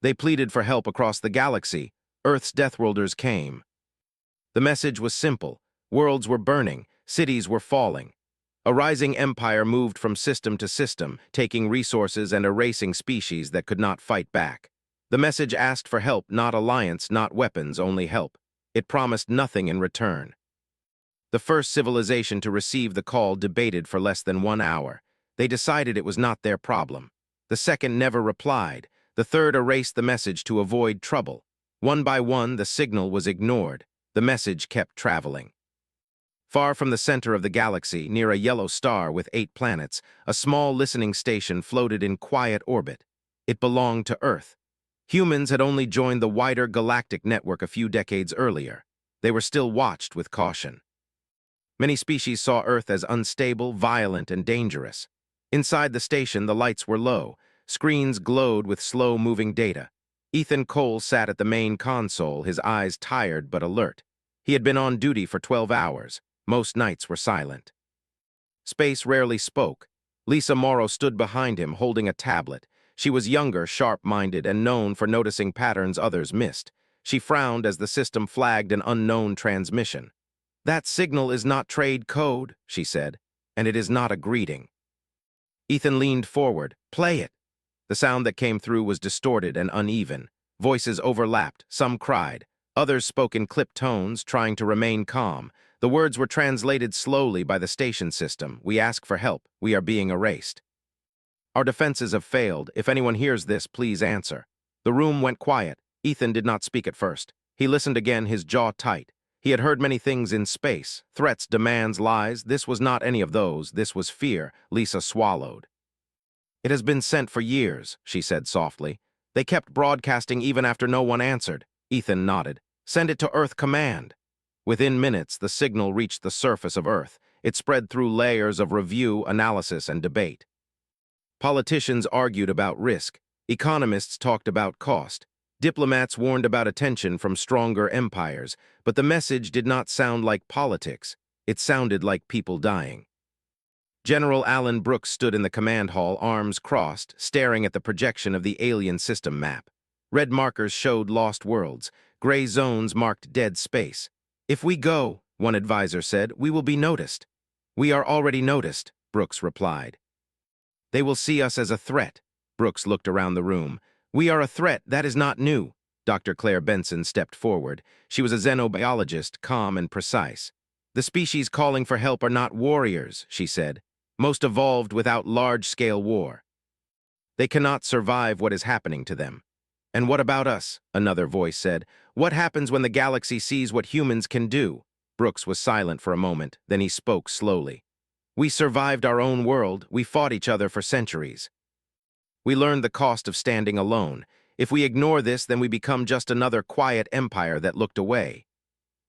They pleaded for help across the galaxy. Earth's Deathworlders came. The message was simple. Worlds were burning, cities were falling. A rising empire moved from system to system, taking resources and erasing species that could not fight back. The message asked for help, not alliance, not weapons, only help. It promised nothing in return. The first civilization to receive the call debated for less than 1 hour. They decided it was not their problem. The second never replied. The third erased the message to avoid trouble. One by one, the signal was ignored. The message kept traveling. Far from the center of the galaxy, near a yellow star with 8 planets, a small listening station floated in quiet orbit. It belonged to Earth. Humans had only joined the wider galactic network a few decades earlier. They were still watched with caution. Many species saw Earth as unstable, violent, and dangerous. Inside the station, the lights were low. Screens glowed with slow-moving data. Ethan Cole sat at the main console, his eyes tired but alert. He had been on duty for 12 hours. Most nights were silent. Space rarely spoke. Lisa Morrow stood behind him, holding a tablet. She was younger, sharp-minded, and known for noticing patterns others missed. She frowned as the system flagged an unknown transmission. "That signal is not trade code," she said, "and it is not a greeting." Ethan leaned forward. "Play it." The sound that came through was distorted and uneven. Voices overlapped. Some cried. Others spoke in clipped tones, trying to remain calm. The words were translated slowly by the station system. "We ask for help. We are being erased. Our defenses have failed. If anyone hears this, please answer." The room went quiet. Ethan did not speak at first. He listened again, his jaw tight. He had heard many things in space. Threats, demands, lies. This was not any of those. This was fear. Lisa swallowed. "It has been sent for years," she said softly. "They kept broadcasting even after no one answered." Ethan nodded. "Send it to Earth Command." Within minutes, the signal reached the surface of Earth. It spread through layers of review, analysis, and debate. Politicians argued about risk. Economists talked about cost. Diplomats warned about attention from stronger empires. But the message did not sound like politics. It sounded like people dying. General Alan Brooks stood in the command hall, arms crossed, staring at the projection of the alien system map. Red markers showed lost worlds. Gray zones marked dead space. "If we go," one advisor said, "we will be noticed." "We are already noticed," Brooks replied. "They will see us as a threat." Brooks looked around the room. "We are a threat. That is not new." Dr. Claire Benson stepped forward. She was a xenobiologist, calm and precise. "The species calling for help are not warriors," she said. "Most evolved without large-scale war. They cannot survive what is happening to them." "And what about us?" another voice said. "What happens when the galaxy sees what humans can do?" Brooks was silent for a moment, then he spoke slowly. "We survived our own world. We fought each other for centuries. We learned the cost of standing alone. If we ignore this, then we become just another quiet empire that looked away."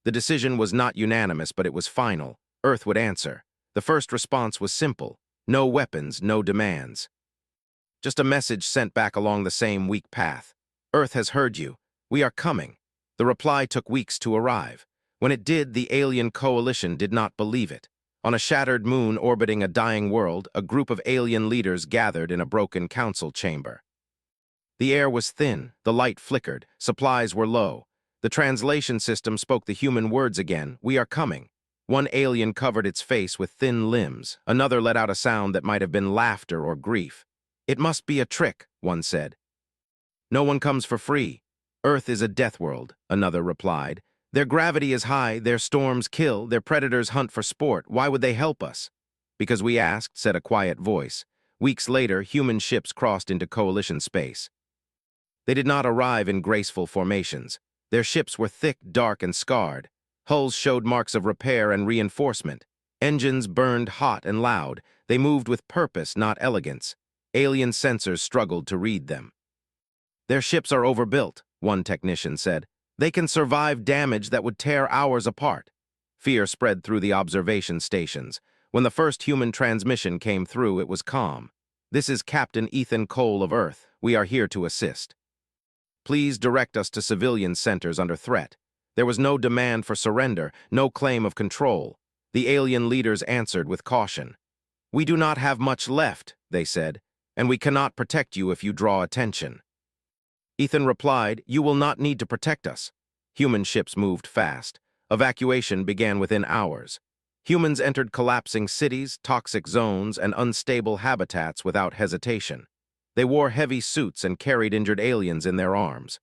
The decision was not unanimous, but it was final. Earth would answer. The first response was simple. No weapons, no demands. Just a message sent back along the same weak path. "Earth has heard you. We are coming." The reply took weeks to arrive. When it did, the alien coalition did not believe it. On a shattered moon orbiting a dying world, a group of alien leaders gathered in a broken council chamber. The air was thin, the light flickered, supplies were low. The translation system spoke the human words again. "We are coming." One alien covered its face with thin limbs. Another let out a sound that might have been laughter or grief. "It must be a trick," one said. "No one comes for free. Earth is a death world," another replied. "Their gravity is high, their storms kill, their predators hunt for sport. Why would they help us?" "Because we asked," said a quiet voice. Weeks later, human ships crossed into coalition space. They did not arrive in graceful formations. Their ships were thick, dark, and scarred. Hulls showed marks of repair and reinforcement. Engines burned hot and loud. They moved with purpose, not elegance. Alien sensors struggled to read them. "Their ships are overbuilt," one technician said. "They can survive damage that would tear ours apart." Fear spread through the observation stations. When the first human transmission came through, it was calm. "This is Captain Ethan Cole of Earth. We are here to assist. Please direct us to civilian centers under threat." There was no demand for surrender, no claim of control. The alien leaders answered with caution. "We do not have much left," they said, "and we cannot protect you if you draw attention." Ethan replied, "You will not need to protect us." Human ships moved fast. Evacuation began within hours. Humans entered collapsing cities, toxic zones, and unstable habitats without hesitation. They wore heavy suits and carried injured aliens in their arms.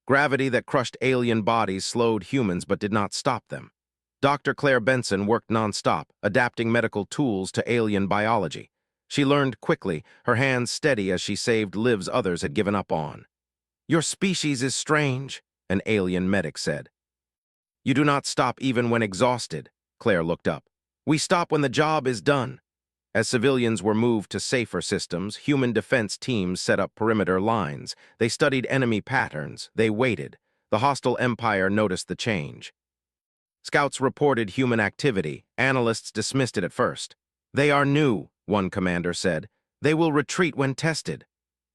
Gravity that crushed alien bodies slowed humans but did not stop them. Dr. Claire Benson worked nonstop, adapting medical tools to alien biology. She learned quickly, her hands steady as she saved lives others had given up on. "Your species is strange," an alien medic said. "You do not stop even when exhausted," Claire looked up. "We stop when the job is done." As civilians were moved to safer systems, human defense teams set up perimeter lines. They studied enemy patterns. They waited. The hostile empire noticed the change. Scouts reported human activity. Analysts dismissed it at first. "They are new," one commander said. "They will retreat when tested."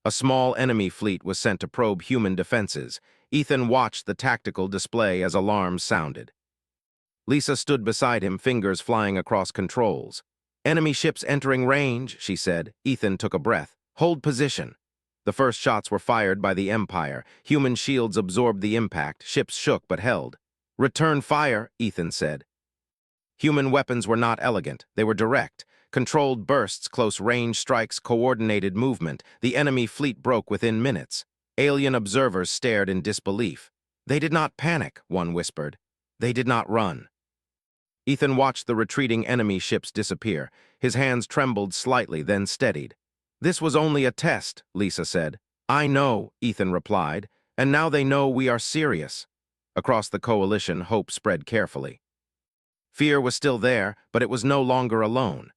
A small enemy fleet was sent to probe human defenses. Ethan watched the tactical display as alarms sounded. Lisa stood beside him, fingers flying across controls. "Enemy ships entering range," she said. Ethan took a breath. "Hold position." The first shots were fired by the Empire. Human shields absorbed the impact. Ships shook but held. "Return fire," Ethan said. Human weapons were not elegant. They were direct. Controlled bursts, close-range strikes, coordinated movement. The enemy fleet broke within minutes. Alien observers stared in disbelief. "They did not panic," one whispered. "They did not run." Ethan watched the retreating enemy ships disappear. His hands trembled slightly, then steadied. "This was only a test," Lisa said. "I know," Ethan replied, "and now they know we are serious." Across the coalition, hope spread carefully. Fear was still there, but it was no longer alone.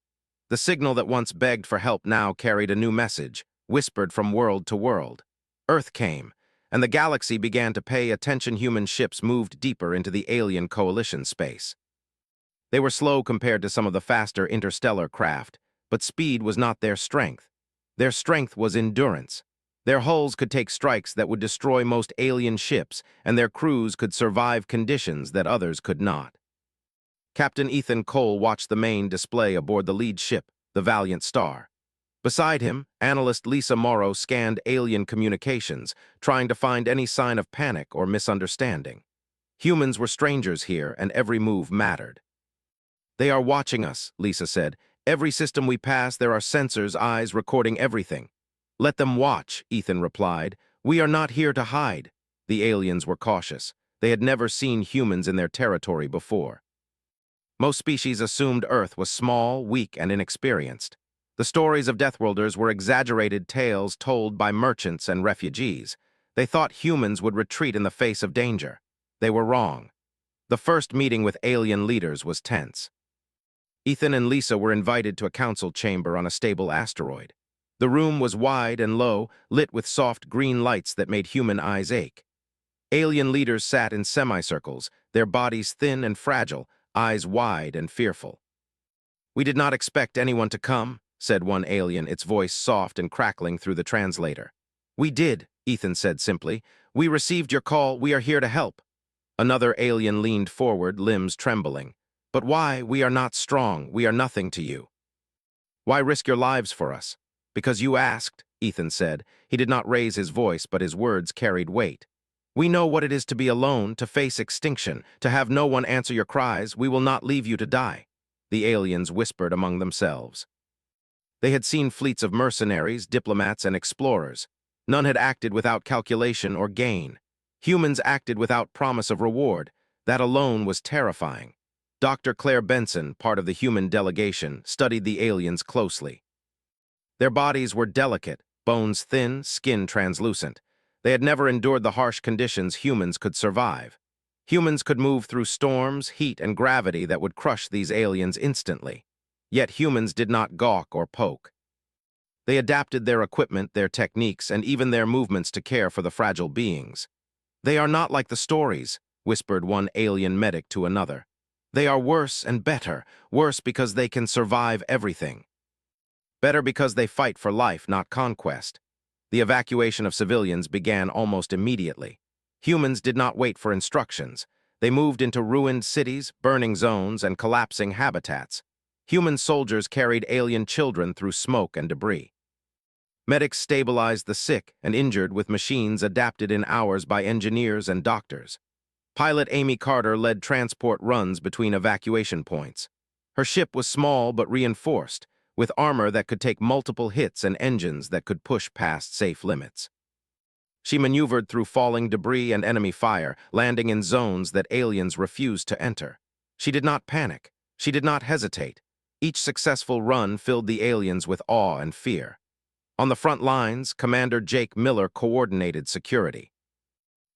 The signal that once begged for help now carried a new message, whispered from world to world. Earth came, and the galaxy began to pay attention. Human ships moved deeper into the alien coalition space. They were slow compared to some of the faster interstellar craft, but speed was not their strength. Their strength was endurance. Their hulls could take strikes that would destroy most alien ships, and their crews could survive conditions that others could not. Captain Ethan Cole watched the main display aboard the lead ship, the Valiant Star. Beside him, analyst Lisa Morrow scanned alien communications, trying to find any sign of panic or misunderstanding. Humans were strangers here, and every move mattered. "They are watching us," Lisa said. "Every system we pass, there are sensors, eyes recording everything." "Let them watch," Ethan replied. "We are not here to hide." The aliens were cautious. They had never seen humans in their territory before. Most species assumed Earth was small, weak, and inexperienced. The stories of Deathworlders were exaggerated tales told by merchants and refugees. They thought humans would retreat in the face of danger. They were wrong. The first meeting with alien leaders was tense. Ethan and Lisa were invited to a council chamber on a stable asteroid. The room was wide and low, lit with soft green lights that made human eyes ache. Alien leaders sat in semicircles, their bodies thin and fragile, eyes wide and fearful. "We did not expect anyone to come," said one alien, its voice soft and crackling through the translator. "We did," Ethan said simply. "We received your call. We are here to help." Another alien leaned forward, limbs trembling. "But why? We are not strong. We are nothing to you." "Why risk your lives for us?" "Because you asked," Ethan said. He did not raise his voice, but his words carried weight. "We know what it is to be alone, to face extinction, to have no one answer your cries. We will not leave you to die." The aliens whispered among themselves. They had seen fleets of mercenaries, diplomats, and explorers. None had acted without calculation or gain. Humans acted without promise of reward. That alone was terrifying. Dr. Claire Benson, part of the human delegation, studied the aliens closely. Their bodies were delicate, bones thin, skin translucent. They had never endured the harsh conditions humans could survive. Humans could move through storms, heat, and gravity that would crush these aliens instantly. Yet humans did not gawk or poke. They adapted their equipment, their techniques, and even their movements to care for the fragile beings. "They are not like the stories," whispered one alien medic to another. "They are worse and better, worse because they can survive everything. Better because they fight for life, not conquest." The evacuation of civilians began almost immediately. Humans did not wait for instructions. They moved into ruined cities, burning zones, and collapsing habitats. Human soldiers carried alien children through smoke and debris. Medics stabilized the sick and injured with machines adapted in hours by engineers and doctors. Pilot Amy Carter led transport runs between evacuation points. Her ship was small but reinforced, with armor that could take multiple hits and engines that could push past safe limits. She maneuvered through falling debris and enemy fire, landing in zones that aliens refused to enter. She did not panic. She did not hesitate. Each successful run filled the aliens with awe and fear. On the front lines, Commander Jake Miller coordinated security.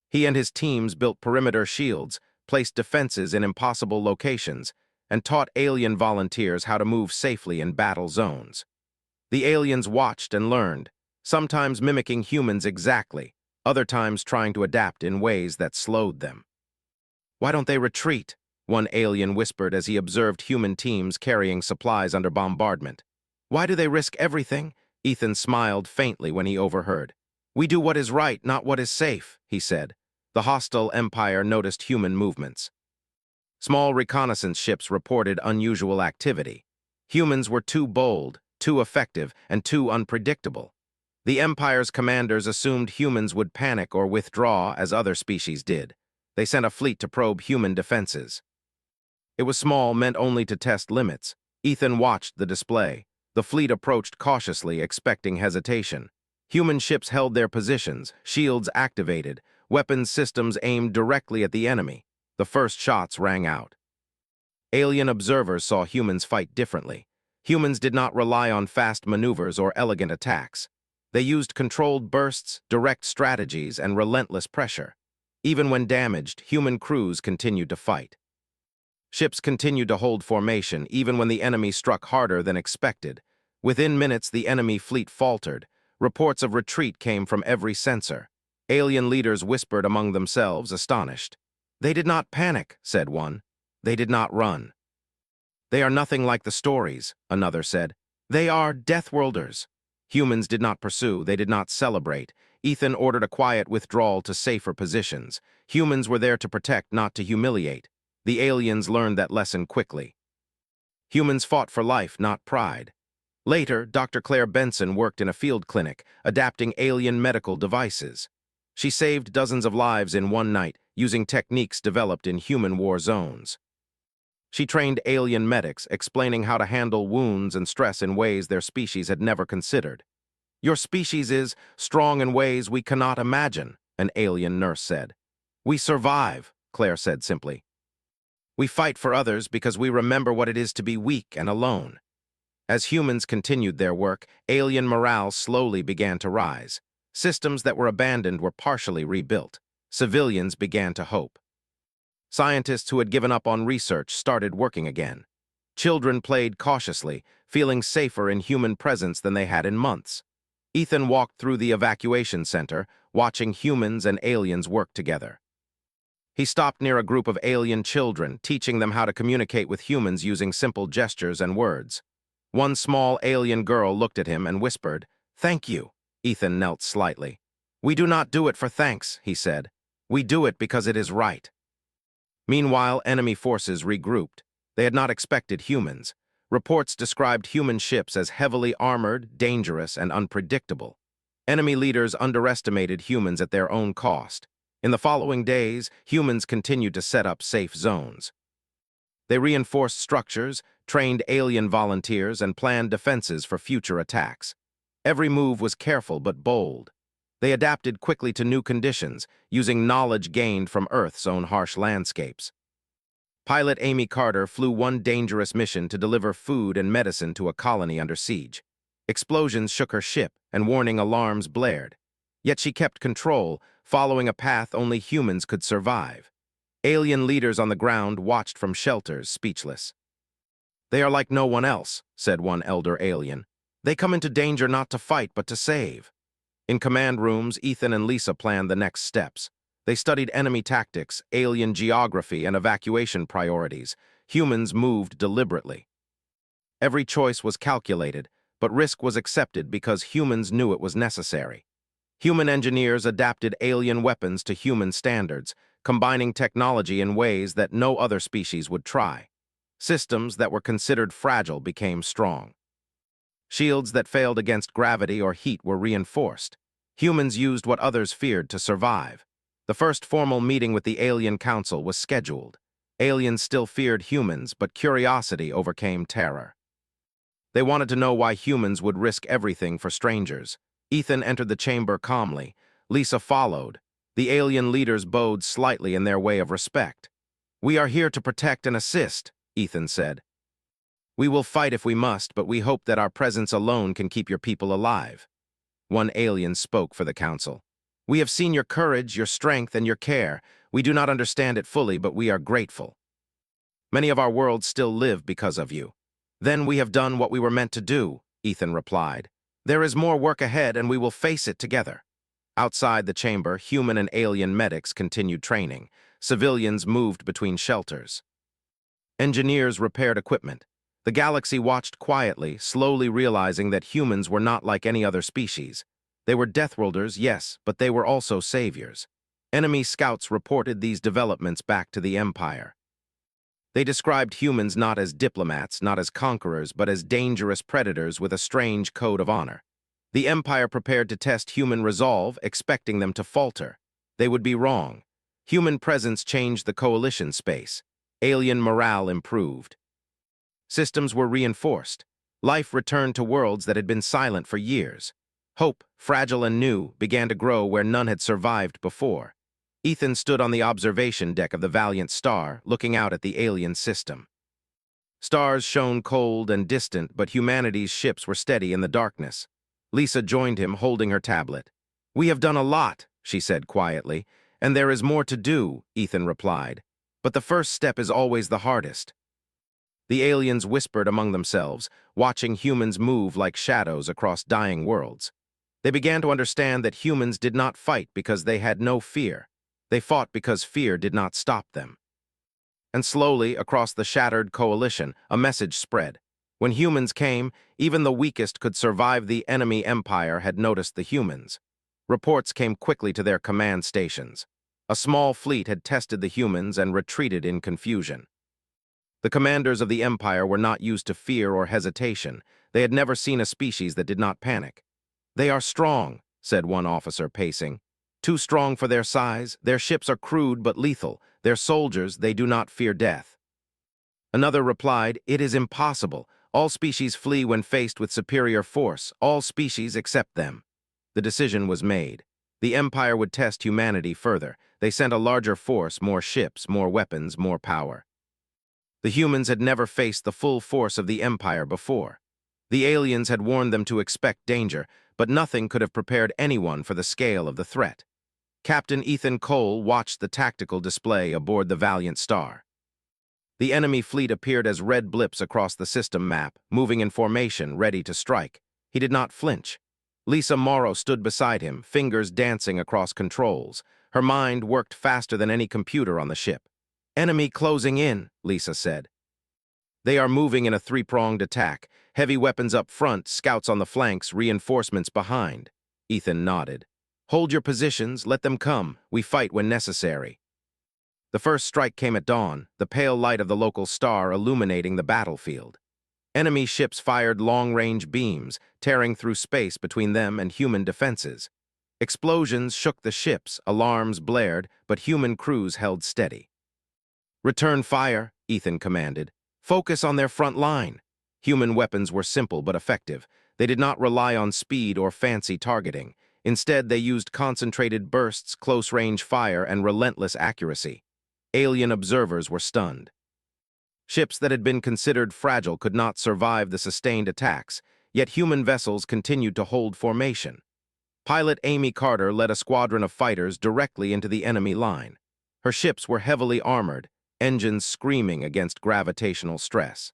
He and his teams built perimeter shields, placed defenses in impossible locations, and taught alien volunteers how to move safely in battle zones. The aliens watched and learned, sometimes mimicking humans exactly, other times trying to adapt in ways that slowed them. "Why don't they retreat?" one alien whispered as he observed human teams carrying supplies under bombardment. "Why do they risk everything?" Ethan smiled faintly when he overheard. "We do what is right, not what is safe," he said. The hostile empire noticed human movements. Small reconnaissance ships reported unusual activity. Humans were too bold, too effective, and too unpredictable. The Empire's commanders assumed humans would panic or withdraw as other species did. They sent a fleet to probe human defenses. It was small, meant only to test limits. Ethan watched the display. The fleet approached cautiously, expecting hesitation. Human ships held their positions, shields activated, weapons systems aimed directly at the enemy. The first shots rang out. Alien observers saw humans fight differently. Humans did not rely on fast maneuvers or elegant attacks. They used controlled bursts, direct strategies, and relentless pressure. Even when damaged, human crews continued to fight. Ships continued to hold formation even when the enemy struck harder than expected. Within minutes, the enemy fleet faltered. Reports of retreat came from every sensor. Alien leaders whispered among themselves, astonished. "They did not panic," said one. "They did not run." "They are nothing like the stories," another said. "They are Deathworlders." Humans did not pursue, they did not celebrate. Ethan ordered a quiet withdrawal to safer positions. Humans were there to protect, not to humiliate. The aliens learned that lesson quickly. Humans fought for life, not pride. Later, Dr. Claire Benson worked in a field clinic, adapting alien medical devices. She saved dozens of lives in one night, using techniques developed in human war zones. She trained alien medics, explaining how to handle wounds and stress in ways their species had never considered. "Your species is strong in ways we cannot imagine," an alien nurse said. "We survive," Claire said simply. "We fight for others because we remember what it is to be weak and alone." As humans continued their work, alien morale slowly began to rise. Systems that were abandoned were partially rebuilt. Civilians began to hope. Scientists who had given up on research started working again. Children played cautiously, feeling safer in human presence than they had in months. Ethan walked through the evacuation center, watching humans and aliens work together. He stopped near a group of alien children, teaching them how to communicate with humans using simple gestures and words. One small alien girl looked at him and whispered, "Thank you." Ethan knelt slightly. "We do not do it for thanks," he said. "We do it because it is right." Meanwhile, enemy forces regrouped. They had not expected humans. Reports described human ships as heavily armored, dangerous, and unpredictable. Enemy leaders underestimated humans at their own cost. In the following days, humans continued to set up safe zones. They reinforced structures, trained alien volunteers, and planned defenses for future attacks. Every move was careful but bold. They adapted quickly to new conditions, using knowledge gained from Earth's own harsh landscapes. Pilot Amy Carter flew one dangerous mission to deliver food and medicine to a colony under siege. Explosions shook her ship, and warning alarms blared. Yet she kept control, following a path only humans could survive. Alien leaders on the ground watched from shelters, speechless. "They are like no one else," said one elder alien. "They come into danger not to fight, but to save." In command rooms, Ethan and Lisa planned the next steps. They studied enemy tactics, alien geography, and evacuation priorities. Humans moved deliberately. Every choice was calculated, but risk was accepted because humans knew it was necessary. Human engineers adapted alien weapons to human standards, combining technology in ways that no other species would try. Systems that were considered fragile became strong. Shields that failed against gravity or heat were reinforced. Humans used what others feared to survive. The first formal meeting with the Alien Council was scheduled. Aliens still feared humans, but curiosity overcame terror. They wanted to know why humans would risk everything for strangers. Ethan entered the chamber calmly. Lisa followed. The alien leaders bowed slightly in their way of respect. "We are here to protect and assist," Ethan said. "We will fight if we must, but we hope that our presence alone can keep your people alive." One alien spoke for the council. "We have seen your courage, your strength, and your care. We do not understand it fully, but we are grateful. Many of our worlds still live because of you." "Then we have done what we were meant to do," Ethan replied. "There is more work ahead, and we will face it together." Outside the chamber, human and alien medics continued training. Civilians moved between shelters. Engineers repaired equipment. The galaxy watched quietly, slowly realizing that humans were not like any other species. They were Deathworlders, yes, but they were also saviors. Enemy scouts reported these developments back to the Empire. They described humans not as diplomats, not as conquerors, but as dangerous predators with a strange code of honor. The Empire prepared to test human resolve, expecting them to falter. They would be wrong. Human presence changed the coalition space. Alien morale improved. Systems were reinforced. Life returned to worlds that had been silent for years. Hope, fragile and new, began to grow where none had survived before. Ethan stood on the observation deck of the Valiant Star, looking out at the alien system. Stars shone cold and distant, but humanity's ships were steady in the darkness. Lisa joined him, holding her tablet. "We have done a lot," she said quietly. "And there is more to do," Ethan replied. "But the first step is always the hardest." The aliens whispered among themselves, watching humans move like shadows across dying worlds. They began to understand that humans did not fight because they had no fear. They fought because fear did not stop them. And slowly, across the shattered coalition, a message spread. When humans came, even the weakest could survive. The enemy empire had noticed the humans. Reports came quickly to their command stations. A small fleet had tested the humans and retreated in confusion. The commanders of the empire were not used to fear or hesitation. They had never seen a species that did not panic. "They are strong," said one officer, pacing. "Too strong for their size. Their ships are crude but lethal. Their soldiers, they do not fear death." Another replied, "It is impossible. All species flee when faced with superior force. All species except them." The decision was made. The Empire would test humanity further. They sent a larger force, more ships, more weapons, more power. The humans had never faced the full force of the Empire before. The aliens had warned them to expect danger, but nothing could have prepared anyone for the scale of the threat. Captain Ethan Cole watched the tactical display aboard the Valiant Star. The enemy fleet appeared as red blips across the system map, moving in formation, ready to strike. He did not flinch. Lisa Morrow stood beside him, fingers dancing across controls. Her mind worked faster than any computer on the ship. "Enemy closing in," Lisa said. "They are moving in a three-pronged attack. Heavy weapons up front, scouts on the flanks, reinforcements behind." Ethan nodded. "Hold your positions, let them come. We fight when necessary." The first strike came at dawn, the pale light of the local star illuminating the battlefield. Enemy ships fired long-range beams, tearing through space between them and human defenses. Explosions shook the ships, alarms blared, but human crews held steady. "Return fire," Ethan commanded. "Focus on their front line." Human weapons were simple but effective. They did not rely on speed or fancy targeting. Instead, they used concentrated bursts, close-range fire, and relentless accuracy. Alien observers were stunned. Ships that had been considered fragile could not survive the sustained attacks, yet human vessels continued to hold formation. Pilot Amy Carter led a squadron of fighters directly into the enemy line. Her ships were heavily armored, engines screaming against gravitational stress.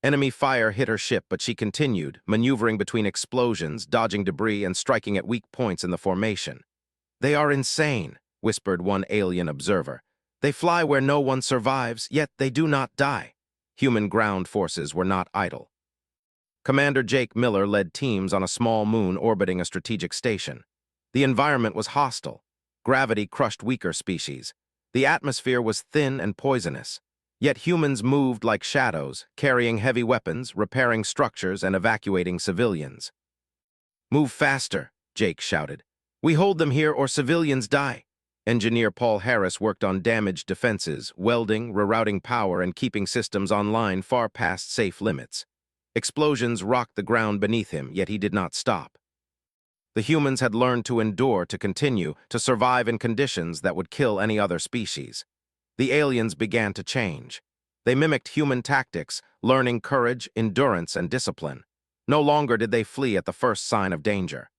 Enemy fire hit her ship, but she continued, maneuvering between explosions, dodging debris, and striking at weak points in the formation. "They are insane," whispered one alien observer. "They fly where no one survives, yet they do not die." Human ground forces were not idle. Commander Jake Miller led teams on a small moon orbiting a strategic station. The environment was hostile. Gravity crushed weaker species. The atmosphere was thin and poisonous. Yet humans moved like shadows, carrying heavy weapons, repairing structures, and evacuating civilians. "Move faster," Jake shouted. "We hold them here or civilians die." Engineer Paul Harris worked on damaged defenses, welding, rerouting power, and keeping systems online far past safe limits. Explosions rocked the ground beneath him, yet he did not stop. The humans had learned to endure, to continue, to survive in conditions that would kill any other species. The aliens began to change. They mimicked human tactics, learning courage, endurance, and discipline. No longer did they flee at the first sign of danger.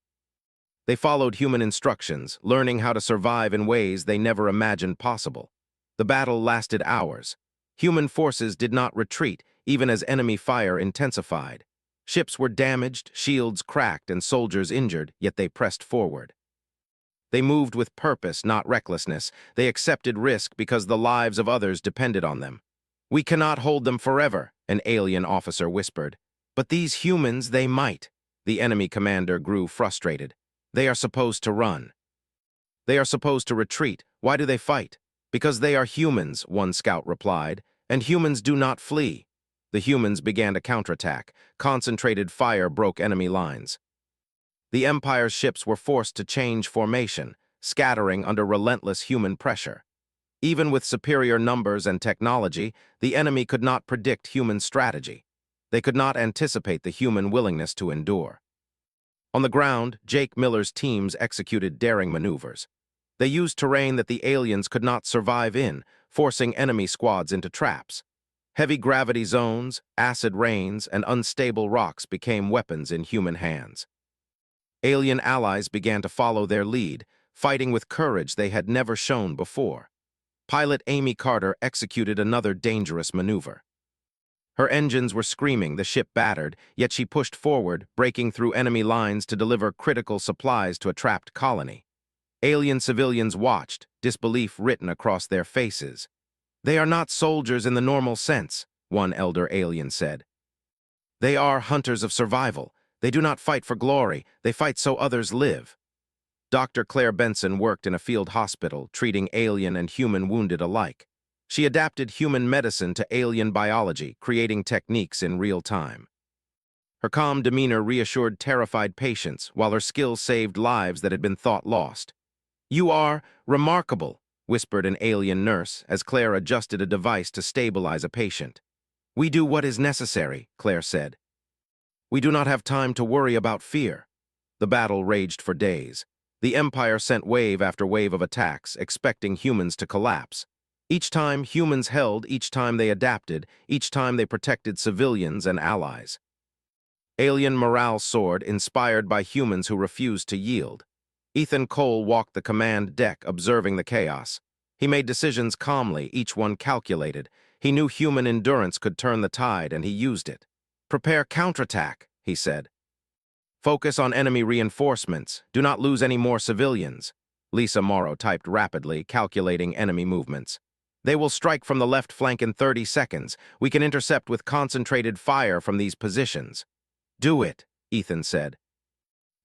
They followed human instructions, learning how to survive in ways they never imagined possible. The battle lasted hours. Human forces did not retreat, even as enemy fire intensified. Ships were damaged, shields cracked, and soldiers injured, yet they pressed forward. They moved with purpose, not recklessness. They accepted risk because the lives of others depended on them. "We cannot hold them forever," an alien officer whispered. "But these humans, they might." The enemy commander grew frustrated. "They are supposed to run. They are supposed to retreat. Why do they fight?" "Because they are humans," one scout replied, "and humans do not flee." The humans began to counterattack. Concentrated fire broke enemy lines. The Empire's ships were forced to change formation, scattering under relentless human pressure. Even with superior numbers and technology, the enemy could not predict human strategy. They could not anticipate the human willingness to endure. On the ground, Jake Miller's teams executed daring maneuvers. They used terrain that the aliens could not survive in, forcing enemy squads into traps. Heavy gravity zones, acid rains, and unstable rocks became weapons in human hands. Alien allies began to follow their lead, fighting with courage they had never shown before. Pilot Amy Carter executed another dangerous maneuver. Her engines were screaming, the ship battered, yet she pushed forward, breaking through enemy lines to deliver critical supplies to a trapped colony. Alien civilians watched, disbelief written across their faces. "They are not soldiers in the normal sense," one elder alien said. "They are hunters of survival. They do not fight for glory, they fight so others live." Dr. Claire Benson worked in a field hospital, treating alien and human wounded alike. She adapted human medicine to alien biology, creating techniques in real time. Her calm demeanor reassured terrified patients, while her skills saved lives that had been thought lost. "You are remarkable," whispered an alien nurse as Claire adjusted a device to stabilize a patient. "We do what is necessary," Claire said. "We do not have time to worry about fear." The battle raged for days. The Empire sent wave after wave of attacks, expecting humans to collapse. Each time humans held, each time they adapted, each time they protected civilians and allies. Alien morale soared, inspired by humans who refused to yield. Ethan Cole walked the command deck, observing the chaos. He made decisions calmly, each one calculated. He knew human endurance could turn the tide, and he used it. "Prepare counterattack," he said. "Focus on enemy reinforcements. Do not lose any more civilians." Lisa Morrow typed rapidly, calculating enemy movements. "They will strike from the left flank in 30 seconds. We can intercept with concentrated fire from these positions." "Do it," Ethan said.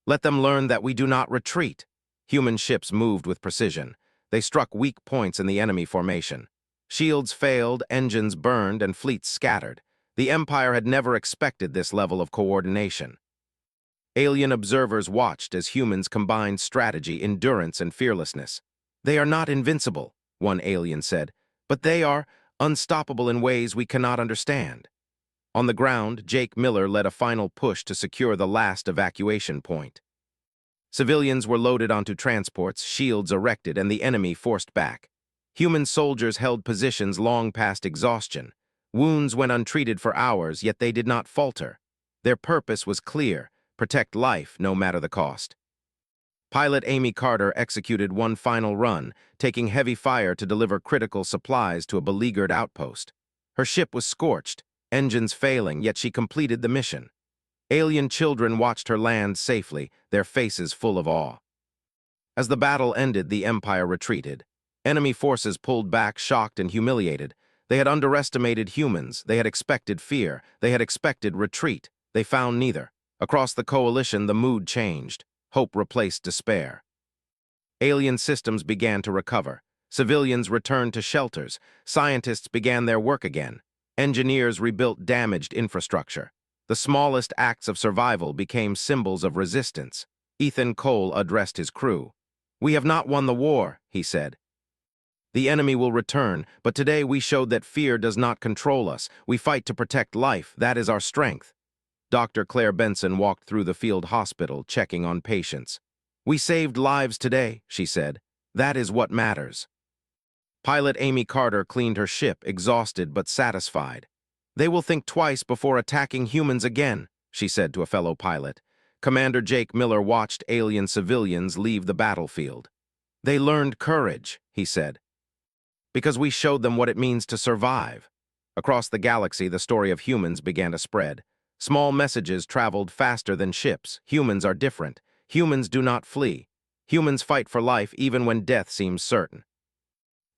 "Let them learn that we do not retreat." Human ships moved with precision. They struck weak points in the enemy formation. Shields failed, engines burned, and fleets scattered. The Empire had never expected this level of coordination. Alien observers watched as humans combined strategy, endurance, and fearlessness. "They are not invincible," one alien said, "but they are unstoppable in ways we cannot understand." On the ground, Jake Miller led a final push to secure the last evacuation point. Civilians were loaded onto transports, shields erected, and the enemy forced back. Human soldiers held positions long past exhaustion. Wounds went untreated for hours, yet they did not falter. Their purpose was clear: protect life, no matter the cost. Pilot Amy Carter executed one final run, taking heavy fire to deliver critical supplies to a beleaguered outpost. Her ship was scorched, engines failing, yet she completed the mission. Alien children watched her land safely, their faces full of awe. As the battle ended, the Empire retreated. Enemy forces pulled back, shocked and humiliated. They had underestimated humans, they had expected fear, they had expected retreat. They found neither. Across the coalition, the mood changed. Hope replaced despair. Alien systems began to recover. Civilians returned to shelters. Scientists began their work again. Engineers rebuilt damaged infrastructure. The smallest acts of survival became symbols of resistance. Ethan Cole addressed his crew. "We have not won the war," he said. "The enemy will return, but today we showed that fear does not control us. We fight to protect life. That is our strength." Dr. Claire Benson walked through the field hospital, checking on patients. "We saved lives today," she said. "That is what matters." Pilot Amy Carter cleaned her ship, exhausted but satisfied. "They will think twice before attacking humans again," she said to a fellow pilot. Commander Jake Miller watched alien civilians leave the battlefield. "They learned courage," he said, "because we showed them what it means to survive." Across the galaxy, the story of humans began to spread. Small messages traveled faster than ships. Humans are different. Humans do not flee. Humans fight for life even when death seems certain.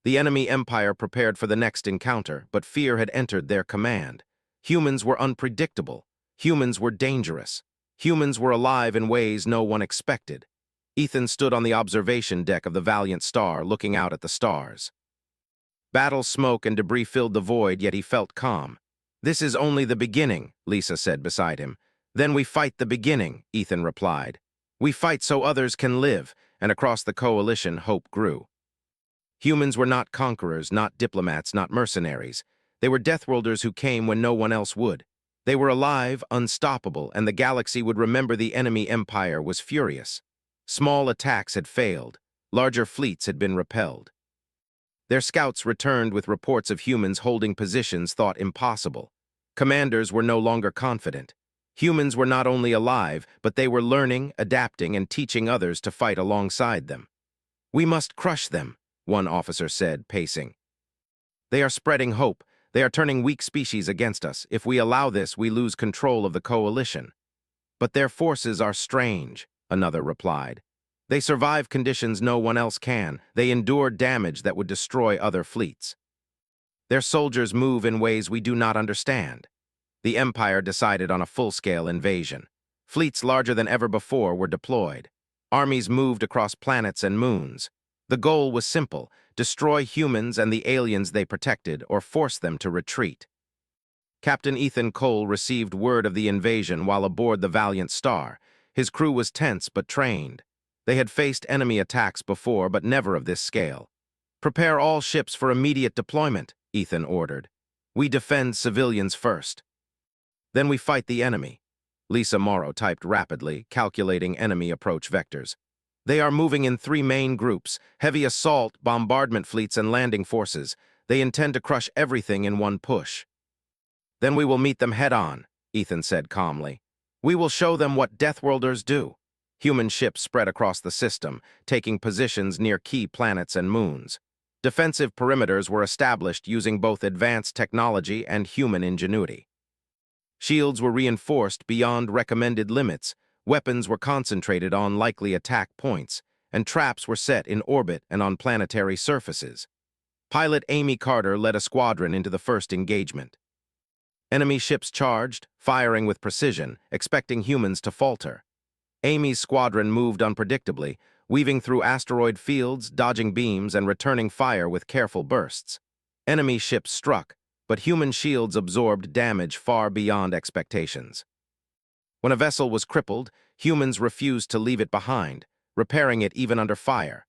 The enemy empire prepared for the next encounter, but fear had entered their command. Humans were unpredictable. Humans were dangerous. Humans were alive in ways no one expected. Ethan stood on the observation deck of the Valiant Star, looking out at the stars. Battle smoke and debris filled the void, yet he felt calm. "This is only the beginning," Lisa said beside him. "Then we fight the beginning," Ethan replied. "We fight so others can live," and across the coalition hope grew. Humans were not conquerors, not diplomats, not mercenaries. They were Deathworlders who came when no one else would. They were alive, unstoppable, and the galaxy would remember the enemy empire was furious. Small attacks had failed. Larger fleets had been repelled. Their scouts returned with reports of humans holding positions thought impossible. Commanders were no longer confident. Humans were not only alive, but they were learning, adapting, and teaching others to fight alongside them. "We must crush them," one officer said, pacing. "They are spreading hope. They are turning weak species against us. If we allow this, we lose control of the coalition." "But their forces are strange," another replied. "They survive conditions no one else can. They endure damage that would destroy other fleets. Their soldiers move in ways we do not understand." The Empire decided on a full-scale invasion. Fleets larger than ever before were deployed. Armies moved across planets and moons. The goal was simple: destroy humans and the aliens they protected, or force them to retreat. Captain Ethan Cole received word of the invasion while aboard the Valiant Star. His crew was tense but trained. They had faced enemy attacks before, but never of this scale. "Prepare all ships for immediate deployment," Ethan ordered. "We defend civilians first. Then we fight the enemy." Lisa Morrow typed rapidly, calculating enemy approach vectors. "They are moving in 3 main groups: heavy assault, bombardment fleets, and landing forces. They intend to crush everything in one push." "Then we will meet them head-on," Ethan said calmly. "We will show them what Deathworlders do." Human ships spread across the system, taking positions near key planets and moons. Defensive perimeters were established using both advanced technology and human ingenuity. Shields were reinforced beyond recommended limits, weapons were concentrated on likely attack points, and traps were set in orbit and on planetary surfaces. Pilot Amy Carter led a squadron into the first engagement. Enemy ships charged, firing with precision, expecting humans to falter. Amy's squadron moved unpredictably, weaving through asteroid fields, dodging beams, and returning fire with careful bursts. Enemy ships struck, but human shields absorbed damage far beyond expectations. When a vessel was crippled, humans refused to leave it behind, repairing it even under fire.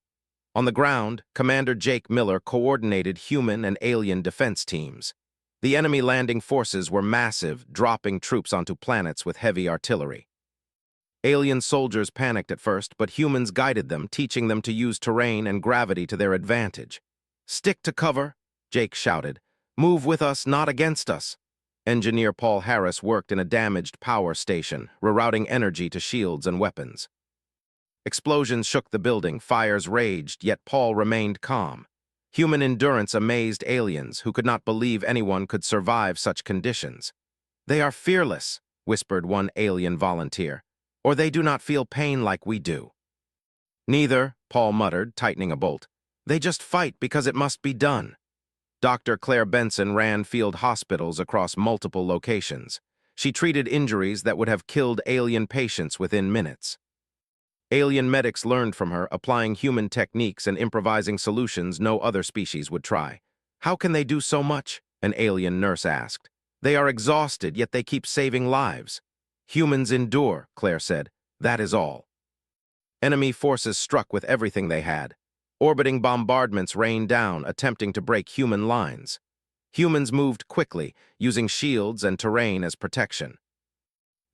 On the ground, Commander Jake Miller coordinated human and alien defense teams. The enemy landing forces were massive, dropping troops onto planets with heavy artillery. Alien soldiers panicked at first, but humans guided them, teaching them to use terrain and gravity to their advantage. "Stick to cover," Jake shouted. "Move with us, not against us." Engineer Paul Harris worked in a damaged power station, rerouting energy to shields and weapons. Explosions shook the building, fires raged, yet Paul remained calm. Human endurance amazed aliens, who could not believe anyone could survive such conditions. "They are fearless," whispered one alien volunteer. "Or they do not feel pain like we do." "Neither," Paul muttered, tightening a bolt. "They just fight because it must be done." Dr. Claire Benson ran field hospitals across multiple locations. She treated injuries that would have killed alien patients within minutes. Alien medics learned from her, applying human techniques and improvising solutions no other species would try. How can they do so much? An alien nurse asked. They are exhausted, yet they keep saving lives. Humans endure, Claire said. That is all. Enemy forces struck with everything they had. Orbiting bombardments rained down, attempting to break human lines. Humans moved quickly, using shields and terrain as protection.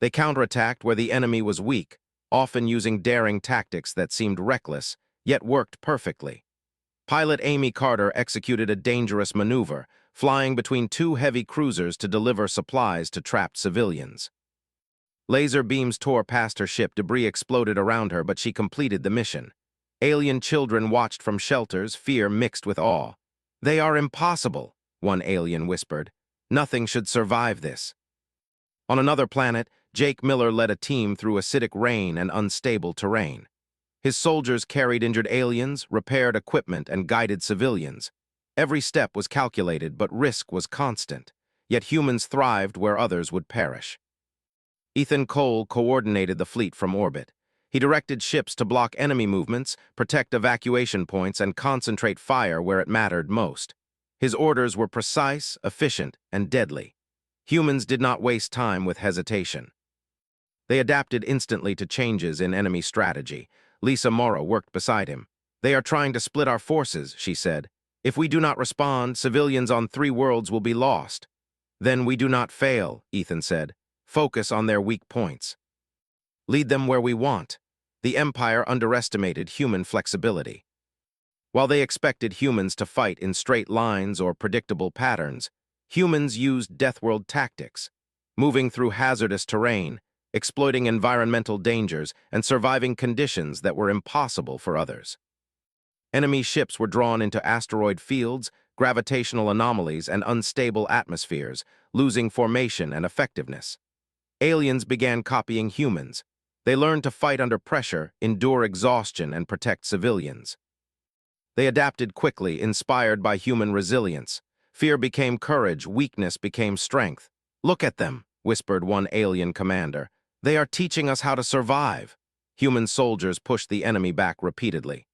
They counterattacked where the enemy was weak, often using daring tactics that seemed reckless, yet worked perfectly. Pilot Amy Carter executed a dangerous maneuver, flying between two heavy cruisers to deliver supplies to trapped civilians. Laser beams tore past her ship, debris exploded around her, but she completed the mission. Alien children watched from shelters, fear mixed with awe. They are impossible, one alien whispered. Nothing should survive this. On another planet, Jake Miller led a team through acidic rain and unstable terrain. His soldiers carried injured aliens, repaired equipment, and guided civilians. Every step was calculated, but risk was constant. Yet humans thrived where others would perish. Ethan Cole coordinated the fleet from orbit. He directed ships to block enemy movements, protect evacuation points, and concentrate fire where it mattered most. His orders were precise, efficient, and deadly. Humans did not waste time with hesitation. They adapted instantly to changes in enemy strategy. Lisa Morrow worked beside him. They are trying to split our forces, she said. If we do not respond, civilians on 3 worlds will be lost. Then we do not fail, Ethan said. Focus on their weak points. Lead them where we want. The Empire underestimated human flexibility. While they expected humans to fight in straight lines or predictable patterns, humans used Deathworld tactics, moving through hazardous terrain, exploiting environmental dangers, and surviving conditions that were impossible for others. Enemy ships were drawn into asteroid fields, gravitational anomalies, and unstable atmospheres, losing formation and effectiveness. Aliens began copying humans. They learned to fight under pressure, endure exhaustion, and protect civilians. They adapted quickly, inspired by human resilience. Fear became courage, weakness became strength. Look at them, whispered one alien commander. They are teaching us how to survive. Human soldiers pushed the enemy back repeatedly.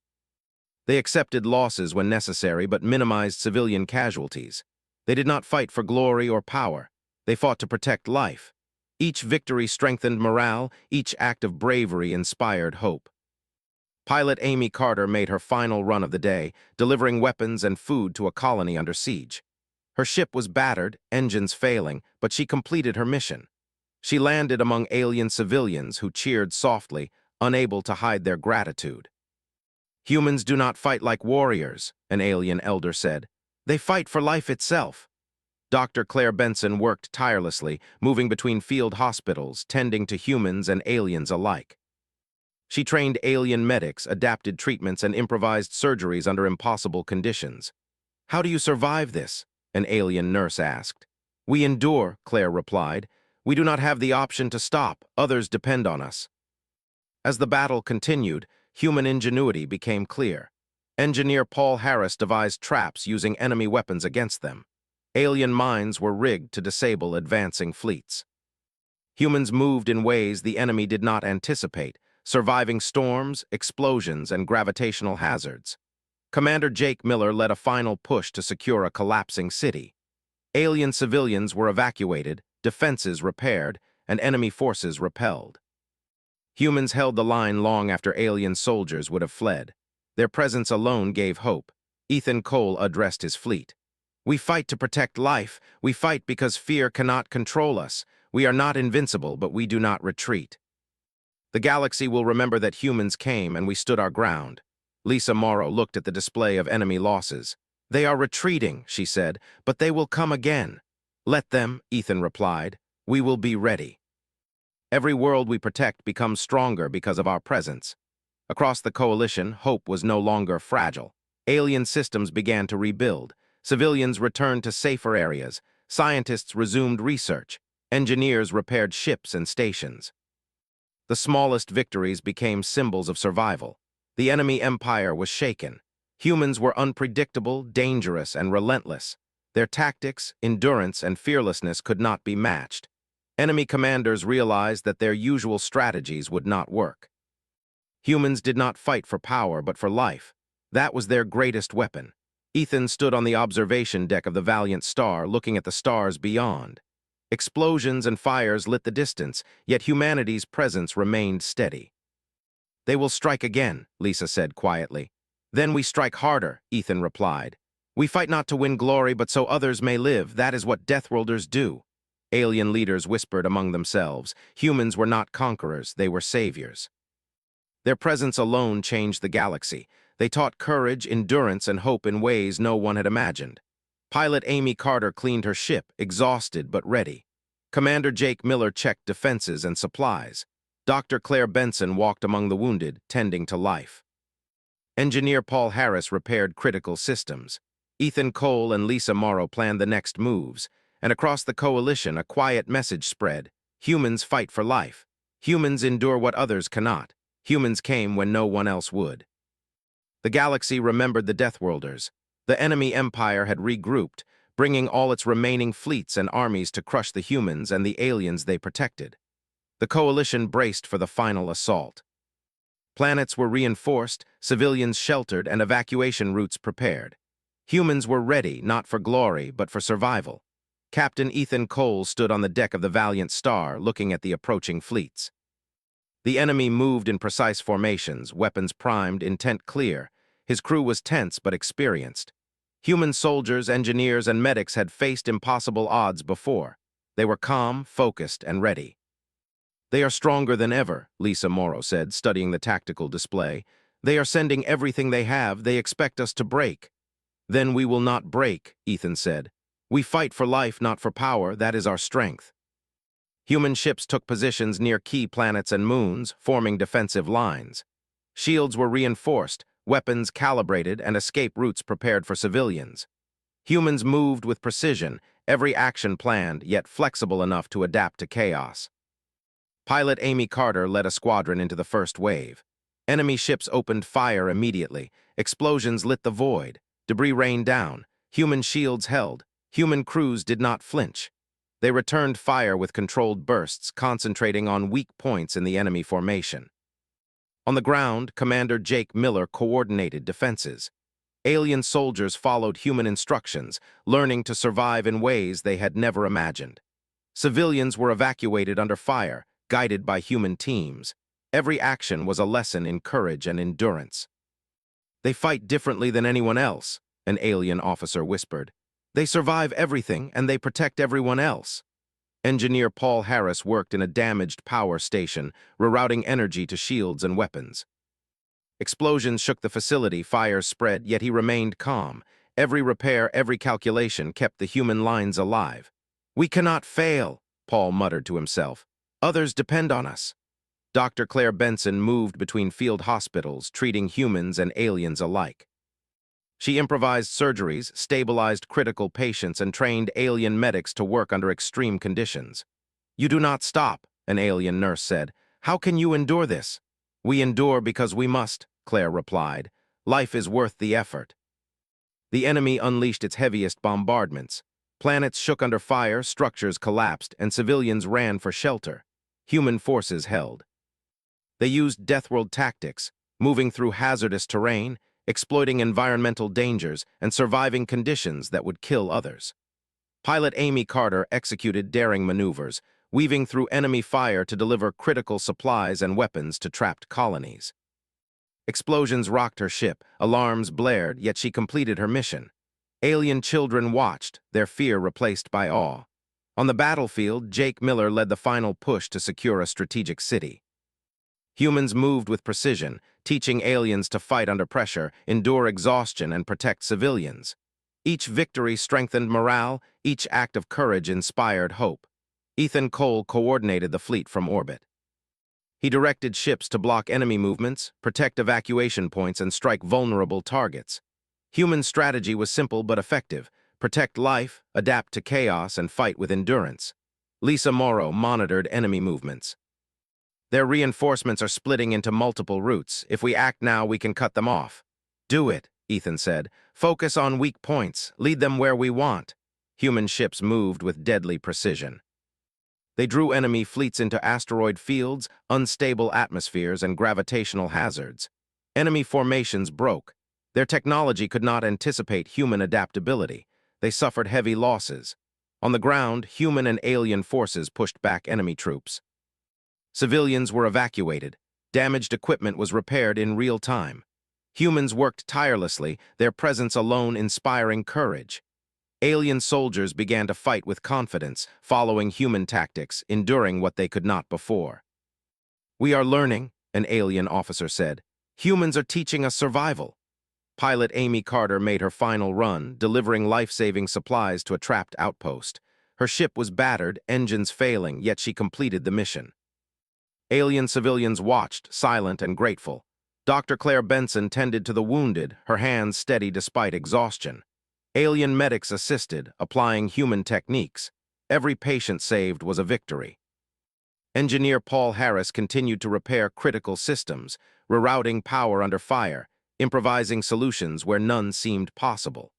They accepted losses when necessary but minimized civilian casualties. They did not fight for glory or power. They fought to protect life. Each victory strengthened morale, each act of bravery inspired hope. Pilot Amy Carter made her final run of the day, delivering weapons and food to a colony under siege. Her ship was battered, engines failing, but she completed her mission. She landed among alien civilians who cheered softly, unable to hide their gratitude. Humans do not fight like warriors, an alien elder said. They fight for life itself. Dr. Claire Benson worked tirelessly, moving between field hospitals, tending to humans and aliens alike. She trained alien medics, adapted treatments, and improvised surgeries under impossible conditions. How do you survive this? An alien nurse asked. We endure, Claire replied. We do not have the option to stop. Others depend on us. As the battle continued, human ingenuity became clear. Engineer Paul Harris devised traps using enemy weapons against them. Alien mines were rigged to disable advancing fleets. Humans moved in ways the enemy did not anticipate, surviving storms, explosions, and gravitational hazards. Commander Jake Miller led a final push to secure a collapsing city. Alien civilians were evacuated, defenses repaired, and enemy forces repelled. Humans held the line long after alien soldiers would have fled. Their presence alone gave hope. Ethan Cole addressed his fleet. We fight to protect life. We fight because fear cannot control us. We are not invincible, but we do not retreat. The galaxy will remember that humans came and we stood our ground. Lisa Morrow looked at the display of enemy losses. They are retreating, she said, but they will come again. Let them, Ethan replied. We will be ready. Every world we protect becomes stronger because of our presence. Across the coalition, hope was no longer fragile. Alien systems began to rebuild. Civilians returned to safer areas. Scientists resumed research. Engineers repaired ships and stations. The smallest victories became symbols of survival. The enemy empire was shaken. Humans were unpredictable, dangerous, and relentless. Their tactics, endurance, and fearlessness could not be matched. Enemy commanders realized that their usual strategies would not work. Humans did not fight for power, but for life. That was their greatest weapon. Ethan stood on the observation deck of the Valiant Star, looking at the stars beyond. Explosions and fires lit the distance, yet humanity's presence remained steady. "They will strike again," Lisa said quietly. "Then we strike harder," Ethan replied. "We fight not to win glory, but so others may live. That is what Deathworlders do." Alien leaders whispered among themselves. Humans were not conquerors, they were saviors. Their presence alone changed the galaxy. They taught courage, endurance, and hope in ways no one had imagined. Pilot Amy Carter cleaned her ship, exhausted but ready. Commander Jake Miller checked defenses and supplies. Dr. Claire Benson walked among the wounded, tending to life. Engineer Paul Harris repaired critical systems. Ethan Cole and Lisa Morrow planned the next moves, and across the coalition a quiet message spread: humans fight for life. Humans endure what others cannot. Humans came when no one else would. The galaxy remembered the Deathworlders. The enemy empire had regrouped, bringing all its remaining fleets and armies to crush the humans and the aliens they protected. The coalition braced for the final assault. Planets were reinforced, civilians sheltered, and evacuation routes prepared. Humans were ready, not for glory, but for survival. Captain Ethan Cole stood on the deck of the Valiant Star, looking at the approaching fleets. The enemy moved in precise formations, weapons primed, intent clear. His crew was tense but experienced. Human soldiers, engineers, and medics had faced impossible odds before. They were calm, focused, and ready. "They are stronger than ever," Lisa Morrow said, studying the tactical display. "They are sending everything they have. They expect us to break." "Then we will not break," Ethan said. "We fight for life, not for power. That is our strength." Human ships took positions near key planets and moons, forming defensive lines. Shields were reinforced, weapons calibrated, and escape routes prepared for civilians. Humans moved with precision, every action planned, yet flexible enough to adapt to chaos. Pilot Amy Carter led a squadron into the first wave. Enemy ships opened fire immediately. Explosions lit the void. Debris rained down. Human shields held. Human crews did not flinch. They returned fire with controlled bursts, concentrating on weak points in the enemy formation. On the ground, Commander Jake Miller coordinated defenses. Alien soldiers followed human instructions, learning to survive in ways they had never imagined. Civilians were evacuated under fire, guided by human teams. Every action was a lesson in courage and endurance. "They fight differently than anyone else," an alien officer whispered. "They survive everything, and they protect everyone else." Engineer Paul Harris worked in a damaged power station, rerouting energy to shields and weapons. Explosions shook the facility, fires spread, yet he remained calm. Every repair, every calculation kept the human lines alive. "We cannot fail," Paul muttered to himself. "Others depend on us." Dr. Claire Benson moved between field hospitals, treating humans and aliens alike. She improvised surgeries, stabilized critical patients, and trained alien medics to work under extreme conditions. "You do not stop," an alien nurse said. "How can you endure this?" "We endure because we must," Claire replied. "Life is worth the effort." The enemy unleashed its heaviest bombardments. Planets shook under fire, structures collapsed, and civilians ran for shelter. Human forces held. They used Deathworld tactics, moving through hazardous terrain, exploiting environmental dangers, and surviving conditions that would kill others. Pilot Amy Carter executed daring maneuvers, weaving through enemy fire to deliver critical supplies and weapons to trapped colonies. Explosions rocked her ship, alarms blared, yet she completed her mission. Alien children watched, their fear replaced by awe. On the battlefield, Jake Miller led the final push to secure a strategic city. Humans moved with precision, teaching aliens to fight under pressure, endure exhaustion, and protect civilians. Each victory strengthened morale, each act of courage inspired hope. Ethan Cole coordinated the fleet from orbit. He directed ships to block enemy movements, protect evacuation points, and strike vulnerable targets. Human strategy was simple but effective: protect life, adapt to chaos, and fight with endurance. Lisa Morrow monitored enemy movements. "Their reinforcements are splitting into multiple routes. If we act now, we can cut them off." "Do it," Ethan said. "Focus on weak points. Lead them where we want." Human ships moved with deadly precision. They drew enemy fleets into asteroid fields, unstable atmospheres, and gravitational hazards. Enemy formations broke. Their technology could not anticipate human adaptability. They suffered heavy losses. On the ground, human and alien forces pushed back enemy troops. Civilians were evacuated. Damaged equipment was repaired in real time. Humans worked tirelessly, their presence alone inspiring courage. Alien soldiers began to fight with confidence, following human tactics, enduring what they could not before. "We are learning," an alien officer said. "Humans are teaching us survival." Pilot Amy Carter made her final run, delivering life-saving supplies to a trapped outpost. Her ship was battered, engines failing, yet she completed the mission. Alien civilians watched, silent and grateful. Dr. Claire Benson tended to the wounded, her hands steady despite exhaustion. Alien medics assisted, applying human techniques. Every patient saved was a victory. Engineer Paul Harris continued to repair critical systems, rerouting power under fire, improvising solutions where none seemed possible.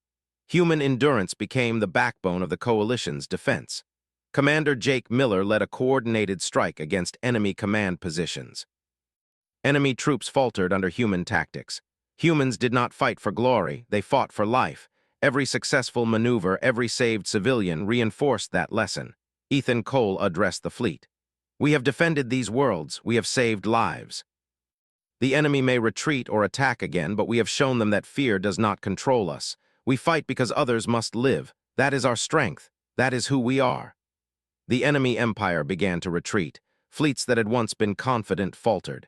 Human endurance became the backbone of the coalition's defense. Commander Jake Miller led a coordinated strike against enemy command positions. Enemy troops faltered under human tactics. Humans did not fight for glory, they fought for life. Every successful maneuver, every saved civilian reinforced that lesson. Ethan Cole addressed the fleet. "We have defended these worlds, we have saved lives. The enemy may retreat or attack again, but we have shown them that fear does not control us. We fight because others must live. That is our strength. That is who we are." The enemy empire began to retreat. Fleets that had once been confident faltered.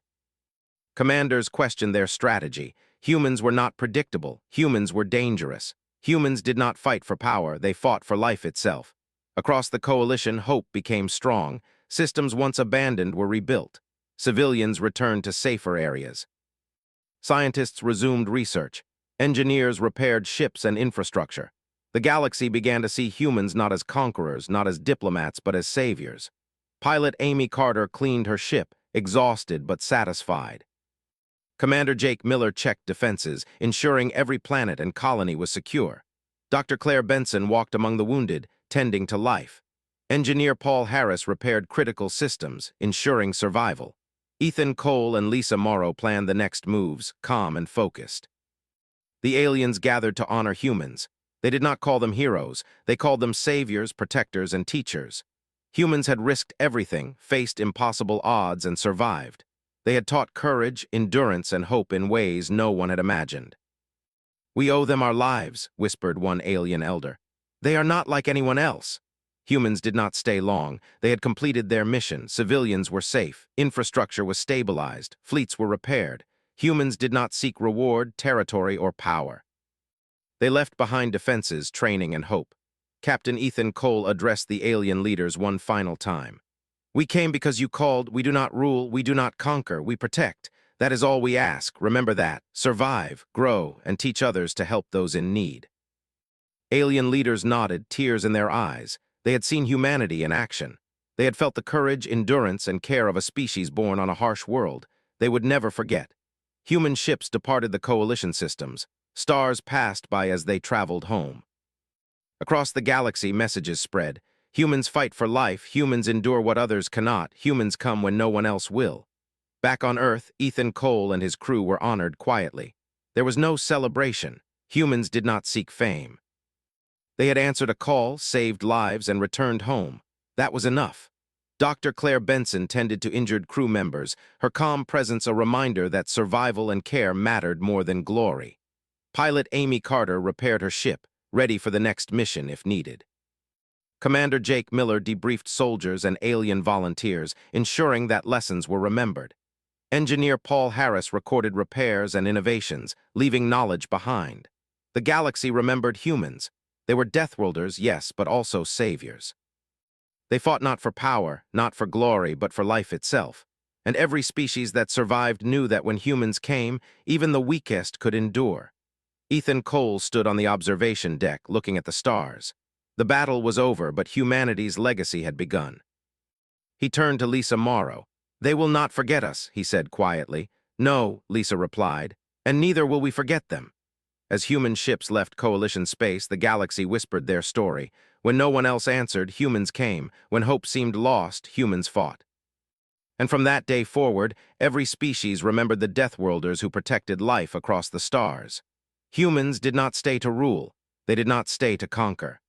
Commanders questioned their strategy. Humans were not predictable. Humans were dangerous. Humans did not fight for power, they fought for life itself. Across the coalition, hope became strong. Systems once abandoned were rebuilt. Civilians returned to safer areas. Scientists resumed research. Engineers repaired ships and infrastructure. The galaxy began to see humans not as conquerors, not as diplomats, but as saviors. Pilot Amy Carter cleaned her ship, exhausted but satisfied. Commander Jake Miller checked defenses, ensuring every planet and colony was secure. Dr. Claire Benson walked among the wounded, tending to life. Engineer Paul Harris repaired critical systems, ensuring survival. Ethan Cole and Lisa Morrow planned the next moves, calm and focused. The aliens gathered to honor humans. They did not call them heroes, they called them saviors, protectors, and teachers. Humans had risked everything, faced impossible odds, and survived. They had taught courage, endurance, and hope in ways no one had imagined. "We owe them our lives," whispered one alien elder. "They are not like anyone else." Humans did not stay long. They had completed their mission. Civilians were safe. Infrastructure was stabilized. Fleets were repaired. Humans did not seek reward, territory, or power. They left behind defenses, training, and hope. Captain Ethan Cole addressed the alien leaders one final time. "We came because you called. We do not rule. We do not conquer. We protect. That is all we ask. Remember that. Survive, grow, and teach others to help those in need." Alien leaders nodded, tears in their eyes. They had seen humanity in action. They had felt the courage, endurance, and care of a species born on a harsh world. They would never forget. Human ships departed the coalition systems. Stars passed by as they traveled home. Across the galaxy, messages spread. Humans fight for life, humans endure what others cannot, humans come when no one else will. Back on Earth, Ethan Cole and his crew were honored quietly. There was no celebration. Humans did not seek fame. They had answered a call, saved lives, and returned home. That was enough. Dr. Claire Benson tended to injured crew members, her calm presence a reminder that survival and care mattered more than glory. Pilot Amy Carter repaired her ship, ready for the next mission if needed. Commander Jake Miller debriefed soldiers and alien volunteers, ensuring that lessons were remembered. Engineer Paul Harris recorded repairs and innovations, leaving knowledge behind. The galaxy remembered humans. They were Deathworlders, yes, but also saviors. They fought not for power, not for glory, but for life itself. And every species that survived knew that when humans came, even the weakest could endure. Ethan Cole stood on the observation deck, looking at the stars. The battle was over, but humanity's legacy had begun. He turned to Lisa Morrow. "They will not forget us," he said quietly. "No," Lisa replied, "and neither will we forget them." As human ships left coalition space, the galaxy whispered their story. When no one else answered, humans came. When hope seemed lost, humans fought. And from that day forward, every species remembered the Deathworlders who protected life across the stars. Humans did not stay to rule. They did not stay to conquer.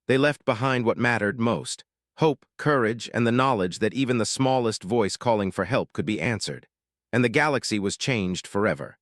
They left behind what mattered most: hope, courage, and the knowledge that even the smallest voice calling for help could be answered. And the galaxy was changed forever.